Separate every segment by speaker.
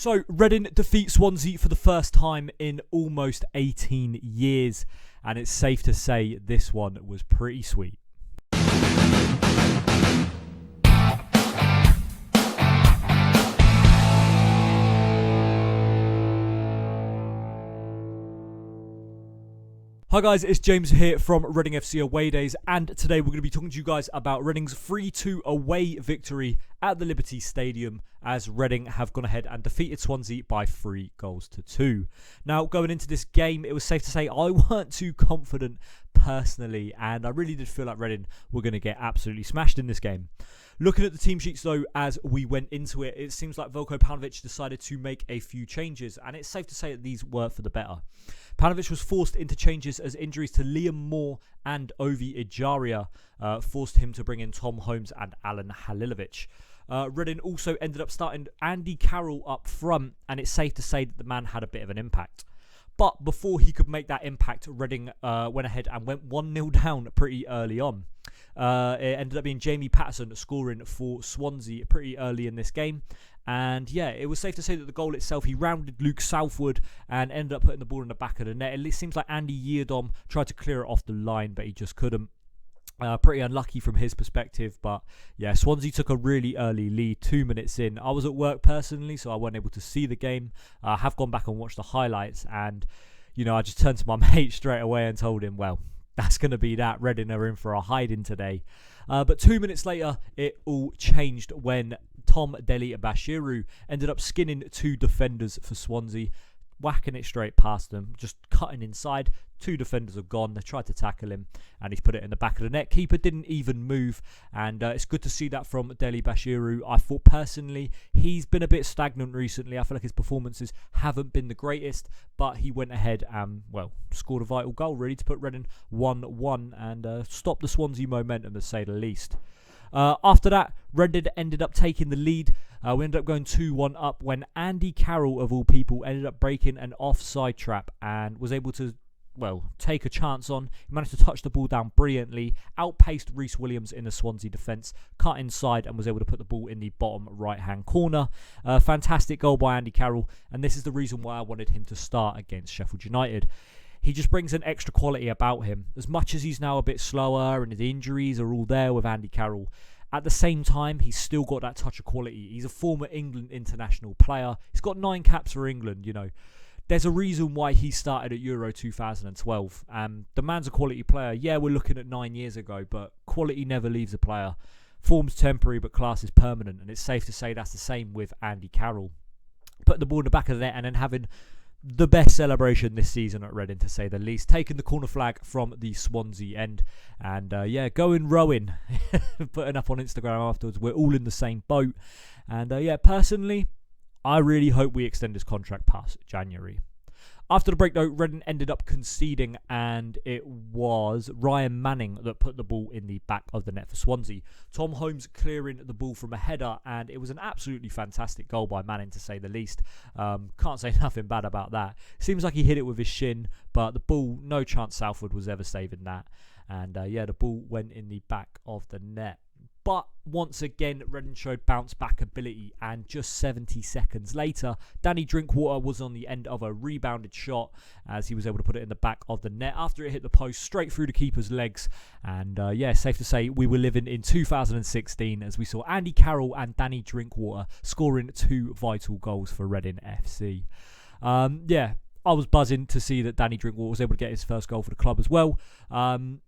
Speaker 1: So, Reading defeat Swansea for the first time in almost 18 years, and it's safe to say this one was pretty sweet. Hi guys, it's James here from Reading FC Away Days, and today we're going to be talking to you guys about Reading's 3-2 away victory at the Liberty Stadium, as Reading have gone ahead and defeated Swansea by 3-2. Now, going into this game, it was safe to say I weren't too confident personally, and I really did feel like Reading were going to get absolutely smashed in this game. Looking at the team sheets though, as we went into it, it seems like Veljko Paunovic decided to make a few changes, and it's safe to say that these were for the better. Paunovic was forced into changes as injuries to Liam Moore and Ovi Ejaria forced him to bring in Tom Holmes and Alan Halilovic. Reading also ended up starting Andy Carroll up front, and it's safe to say that the man had a bit of an impact. But before he could make that impact, Reading went ahead and went 1-0 down pretty early on. It ended up being Jamie Patterson scoring for Swansea pretty early in this game. And yeah, it was safe to say that the goal itself, he rounded Luke Southwood and ended up putting the ball in the back of the net. It seems like Andy Yeardom tried to clear it off the line, but he just couldn't. Pretty unlucky from his perspective, but yeah, Swansea took a really early lead 2 minutes in. I was at work personally, so I wasn't able to see the game. I have gone back and watched the highlights, and you know, I just turned to my mate straight away and told him, well, that's going to be that. Reading are in for a hiding today. But 2 minutes later, it all changed when Tom Dele-Bashiru ended up skinning two defenders for Swansea, whacking it straight past them, just cutting inside. Two defenders have gone. They tried to tackle him, and he's put it in the back of the net. Keeper didn't even move, and it's good to see that from Dele-Bashiru. I thought personally he's been a bit stagnant recently. I feel like his performances haven't been the greatest, but he went ahead and, well, scored a vital goal really to put Reading 1-1 and stop the Swansea momentum, to say the least. After that, Reading ended up taking the lead. We ended up going 2-1 up when Andy Carroll, of all people, ended up breaking an offside trap and was able to, well, take a chance on. He managed to touch the ball down brilliantly, outpaced Reece Williams in the Swansea defence, cut inside and was able to put the ball in the bottom right-hand corner. Fantastic goal by Andy Carroll, and this is the reason why I wanted him to start against Sheffield United. He just brings an extra quality about him. As much as he's now a bit slower and his injuries are all there with Andy Carroll, at the same time, he's still got that touch of quality. He's a former England international player. He's got 9 caps for England, you know. There's a reason why he started at Euro 2012. The man's a quality player. Yeah, we're looking at 9 years ago, but quality never leaves a player. Form's temporary, but class is permanent, and it's safe to say that's the same with Andy Carroll. Putting the ball in the back of the net and then having the best celebration this season at Reading, to say the least. Taking the corner flag from the Swansea end. And yeah, going rowing. Putting up on Instagram afterwards. We're all in the same boat. And yeah, personally, I really hope we extend his contract past January. After the break, though, Reading ended up conceding, and it was Ryan Manning that put the ball in the back of the net for Swansea. Tom Holmes clearing the ball from a header, and it was an absolutely fantastic goal by Manning, to say the least. Can't say nothing bad about that. Seems like he hit it with his shin, but the ball, no chance Southwood was ever saving that. And yeah, the ball went in the back of the net. But once again, Reading showed bounce back ability, and just 70 seconds later, Danny Drinkwater was on the end of a rebounded shot as he was able to put it in the back of the net after it hit the post straight through the keeper's legs. And yeah, safe to say we were living in 2016 as we saw Andy Carroll and Danny Drinkwater scoring 2 vital goals for Reading FC. Yeah, I was buzzing to see that Danny Drinkwater was able to get his first goal for the club as well.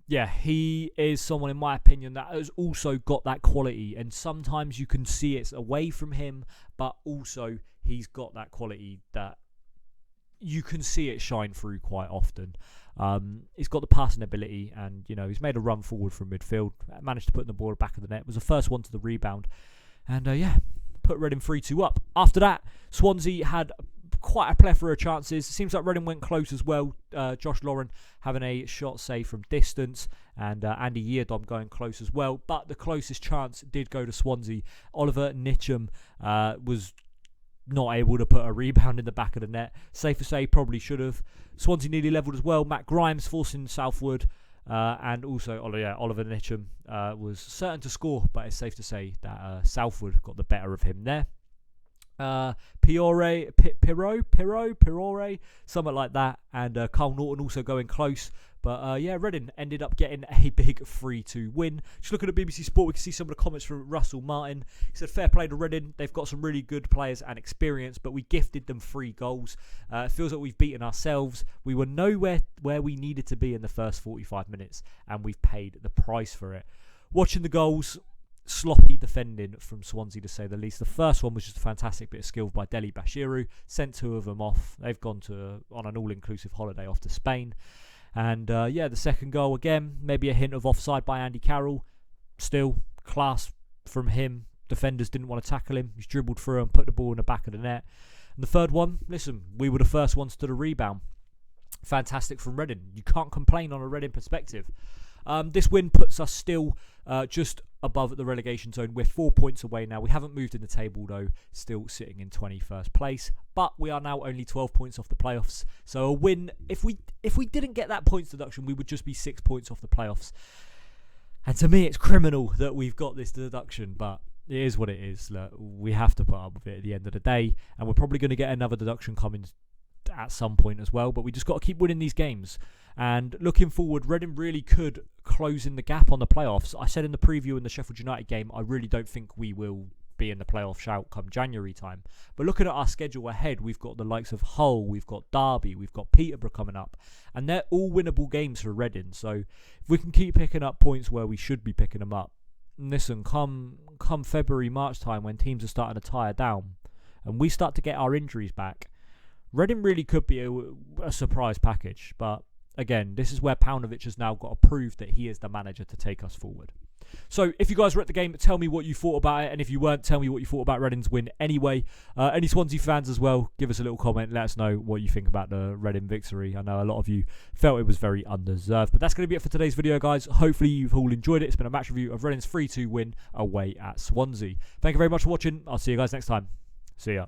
Speaker 1: Yeah, he is someone, in my opinion, that has also got that quality. And sometimes you can see it's away from him, but also he's got that quality that you can see it shine through quite often. He's got the passing ability, and you know, he's made a run forward from midfield, managed to put the ball at the back of the net, was the first one to the rebound. And yeah, put Reading 3-2 up. After that, Swansea had quite a plethora of chances. It seems like Reading went close as well. Josh Lauren having a shot save from distance, and Andy Yeardom going close as well. But the closest chance did go to Swansea. Oliver Nitcham was not able to put a rebound in the back of the net. Safe to say, probably should have. Swansea nearly levelled as well. Matt Grimes forcing Southwood. And also Oliver Nitcham was certain to score, but it's safe to say that Southwood got the better of him there. Pirore, something like that, and Carl Norton also going close. But yeah, Reading ended up getting a big 3-2 win. Just looking at BBC Sport, we can see some of the comments from Russell Martin. He said, fair play to Reading. They've got some really good players and experience, but we gifted them 3 goals. It feels like we've beaten ourselves. We were nowhere where we needed to be in the first 45 minutes, and we've paid the price for it. Watching the goals, sloppy defending from Swansea, to say the least. The first one was just a fantastic bit of skill by Dele-Bashiru. Sent 2 of them off. They've gone on an all-inclusive holiday off to Spain. And yeah, the second goal, again, maybe a hint of offside by Andy Carroll. Still, class from him. Defenders didn't want to tackle him. He's dribbled through and put the ball in the back of the net. And the third one, listen, we were the first ones to the rebound. Fantastic from Reading. You can't complain on a Reading perspective. This win puts us still just above the relegation zone. We're 4 points away now. We haven't moved in the table though, still sitting in 21st place. But we are now only 12 points off the playoffs. So a win, if we didn't get that points deduction, we would just be 6 points off the playoffs. And to me, it's criminal that we've got this deduction, but it is what it is. Look, we have to put up with it at the end of the day, and we're probably going to get another deduction coming at some point as well, but we just got to keep winning these games. And looking forward, Reading really could close in the gap on the playoffs. I said in the preview in the Sheffield United game, I really don't think we will be in the playoff shout come January time. But looking at our schedule ahead, we've got the likes of Hull, we've got Derby, we've got Peterborough coming up, and they're all winnable games for Reading. So if we can keep picking up points where we should be picking them up, listen, come February, March time, when teams are starting to tire down and we start to get our injuries back, Reading really could be a surprise package. But again, this is where Paunovic has now got to prove that he is the manager to take us forward. So if you guys were at the game, tell me what you thought about it. And if you weren't, tell me what you thought about Reading's win anyway. Any Swansea fans as well, give us a little comment. Let us know what you think about the Reading victory. I know a lot of you felt it was very undeserved. But that's going to be it for today's video, guys. Hopefully you've all enjoyed it. It's been a match review of Reading's 3-2 win away at Swansea. Thank you very much for watching. I'll see you guys next time. See ya.